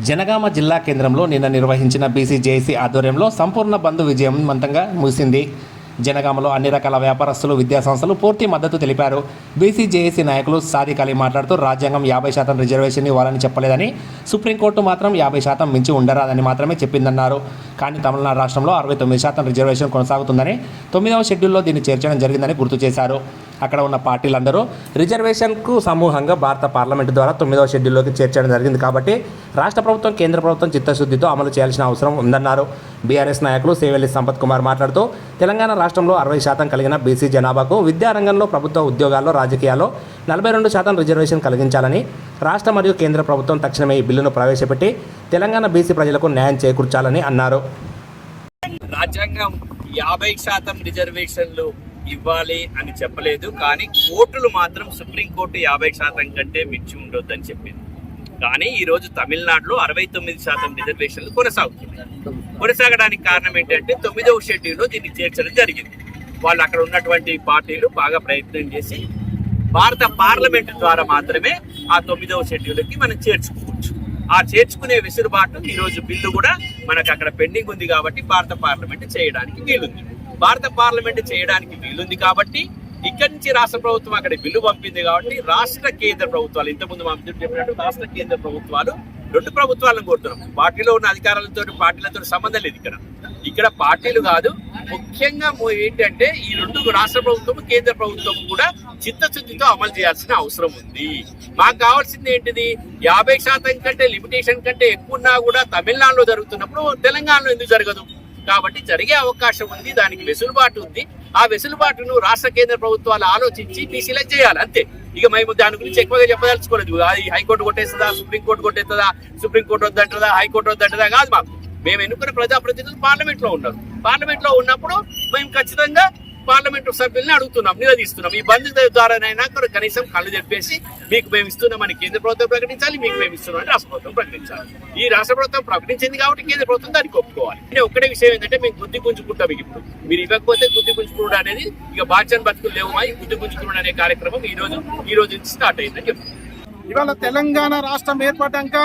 జనగామ జిల్లా కేంద్రంలో నిన్న నిర్వహించిన బీసీ జేఏసీ ఆధ్వర్యంలో సంపూర్ణ బంద్ విజయవంతంగా ముగిసింది. జనగామలో అన్ని రకాల వ్యాపారస్తులు, విద్యాసంస్థలు పూర్తి మద్దతు తెలిపారు. బీసీ జేఏసీ నాయకులు సాదిక్ అలీ మాట్లాడుతూ రాజ్యాంగం 50% రిజర్వేషన్ ఇవ్వాలని చెప్పలేదని, సుప్రీంకోర్టు మాత్రం 50% మించి ఉండరాదని మాత్రమే చెప్పిందన్నారు. కానీ తమిళనాడు రాష్ట్రంలో 69% రిజర్వేషన్ కొనసాగుతుందని, 9వ షెడ్యూల్లో దీన్ని చేర్చడం జరిగిందని గుర్తు చేశారు. అక్కడ ఉన్న పార్టీలందరూ రిజర్వేషన్కు సమూహంగా భారత పార్లమెంటు ద్వారా 9వ షెడ్యూల్లోకి చేర్చడం జరిగింది కాబట్టి రాష్ట్ర ప్రభుత్వం, కేంద్ర ప్రభుత్వం చిత్తశుద్ధితో అమలు చేయాల్సిన అవసరం ఉందన్నారు. బీఆర్ఎస్ నాయకులు సేవెల్లి సంపత్ కుమార్ మాట్లాడుతూ తెలంగాణ రాష్ట్రంలో 60% కలిగిన బీసీ జనాభాకు విద్యారంగంలో, ప్రభుత్వ ఉద్యోగాల్లో, రాజకీయాల్లో 42% రిజర్వేషన్ కలిగించాలని రాష్ట్ర మరియు కేంద్ర ప్రభుత్వం తక్షణమే ఈ బిల్లును ప్రవేశపెట్టి తెలంగాణ బీసీ ప్రజలకు న్యాయం చేకూర్చాలని అన్నారు. రాజ్యాంగం 50% రిజర్వేషన్లు ఇవ్వాలి అని చెప్పలేదు, కానీ కోర్టులు మాత్రం సుప్రీంకోర్టు 50% కంటే మించి ఉండొద్దని చెప్పింది. కానీ ఈరోజు తమిళనాడులో 69% రిజర్వేషన్లు కొనసాగడానికి కారణం ఏంటంటే 9వ షెడ్యూల్లో దీన్ని చేర్చడం జరిగింది. వాళ్ళు అక్కడ ఉన్నటువంటి పార్టీలు బాగా ప్రయత్నం చేసి భారత పార్లమెంటు ద్వారా మాత్రమే ఆ 9వ షెడ్యూల్కి మనం చేర్చుకోవచ్చు. ఆ చేర్చుకునే వెసులుబాటు ఈరోజు బిల్లు కూడా మనకు అక్కడ పెండింగ్ ఉంది కాబట్టి భారత పార్లమెంటు చేయడానికి వీలుంది. భారత పార్లమెంటు చేయడానికి వీలుంది కాబట్టి ఇక్కడి నుంచి రాష్ట్ర ప్రభుత్వం అక్కడ బిల్లు పంపింది కాబట్టి రాష్ట్ర కేంద్ర ప్రభుత్వాలు, ఇంతకుముందు మా మిత్రుడు చెప్పినట్టు రాష్ట్ర కేంద్ర ప్రభుత్వాలు రెండు ప్రభుత్వాలను కోరుతున్నాం. పార్టీలో ఉన్న పార్టీలతో సంబంధం లేదు. ఇక్కడ పార్టీలు కాదు, ముఖ్యంగా ఏంటంటే ఈ రెండు రాష్ట్ర ప్రభుత్వం, కేంద్ర ప్రభుత్వం కూడా చిత్తశుద్ధితో అమలు చేయాల్సిన అవసరం ఉంది. మాకు కావాల్సింది ఏంటిది, 50% కంటే లిమిటేషన్ కంటే ఎక్కువ ఉన్నా కూడా తమిళనాడులో జరుగుతున్నప్పుడు తెలంగాణలో ఎందుకు జరగదు? కాబట్టి జరిగే అవకాశం ఉంది, దానికి వెసులుబాటు ఉంది. ఆ వెసులుబాటును రాష్ట్ర కేంద్ర ప్రభుత్వాలు ఆలోచించి బీసీలకు చేయాలి, అంతే. ఇక మేము దాని గురించి ఎక్కువగా చెప్పదలుచుకోలేదు. అది హైకోర్టు కొట్టేస్తుందా, సుప్రీంకోర్టు కొట్టేస్తుందా, సుప్రీంకోర్టు వద్దంటదా, హైకోర్టు వద్దంటదా కాదు. మాకు మేము ఎన్నుకున్న ప్రజాప్రతినిధులు పార్లమెంట్ లో ఉన్నారు. పార్లమెంట్ లో ఉన్నప్పుడు మేము ఖచ్చితంగా పార్లమెంటు సభ్యుల్ని అడుగుతున్నాం, నిలదీస్తున్నాం. ఈ బంద్ ద్వారానైనా కనీసం కళ్ళు చెప్పేసి మీకు మేము ఇస్తున్నామని కేంద్ర ప్రభుత్వం ప్రకటించాలి, మీకు మేము ఇస్తున్నామని రాష్ట్ర ప్రభుత్వం ప్రకటించాలి. ఈ రాష్ట్ర ప్రభుత్వం ప్రకటించింది కాబట్టి కేంద్ర ప్రభుత్వం దానికి ఒప్పుకోవాలి. ఒక్కటే విషయం ఏంటంటే మేము గుద్ది గుంజుకుంటాం. ఇప్పుడు మీరు ఇవ్వకపోతే గుద్ది గుంజుకున్నాడు అనేది ఇక బాధ్యత బతుకులు లేవు. మా గుద్ది గుంజుకున్నాడు అనే కార్యక్రమం ఈ రోజు నుంచి స్టార్ట్ అయిందని చెప్తాం. ఇవాళ తెలంగాణ రాష్ట్రం ఏర్పడ్డాక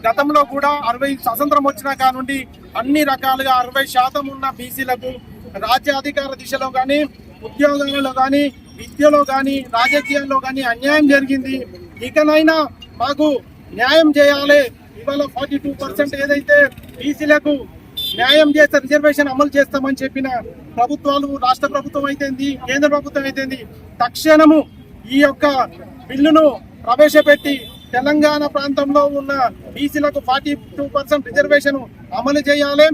గతంలో కూడా 60 స్వతంత్రం వచ్చినా కానుండి అన్ని రకాలుగా 60% ఉన్న బీసీలకు రాజ్యాధికార దిశలో కానీ, ఉద్యోగాలలో కానీ, విద్యలో కానీ, రాజకీయాల్లో కానీ అన్యాయం జరిగింది. ఇకనైనా మాకు న్యాయం చేయాలి. ఇవాళ 42% ఏదైతే బీసీలకు న్యాయం చేస్తే రిజర్వేషన్ అమలు చేస్తామని చెప్పిన ప్రభుత్వాలు, రాష్ట్ర ప్రభుత్వం అయితేంది, కేంద్ర ప్రభుత్వం అయితేంది, తక్షణము ఈ యొక్క బిల్లును ప్రవేశపెట్టి తెలంగాణ ప్రాంతంలో ఉన్న బీసీలకు 42% రిజర్వేషన్ అమలు చేయాలి.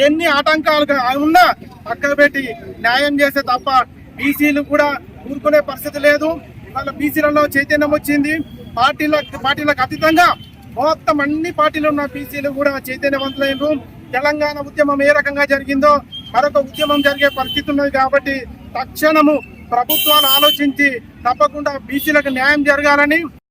ఎన్ని ఆటంకాలుగా ఉన్నా పక్కన పెట్టి న్యాయం చేస్తే తప్ప బీసీలు కూడా ఊరుకునే పరిస్థితి లేదు. ఇవాళ బీసీలలో చైతన్యం వచ్చింది. పార్టీలకు అతీతంగా మొత్తం అన్ని పార్టీలు ఉన్న బీసీలు కూడా చైతన్యవంతులైనరు. తెలంగాణ ఉద్యమం ఏ రకంగా జరిగిందో మరొక ఉద్యమం జరిగే పరిస్థితి ఉన్నది కాబట్టి తక్షణము ప్రభుత్వాలు ఆలోచించి తప్పకుండా బీసీలకు న్యాయం జరగాలని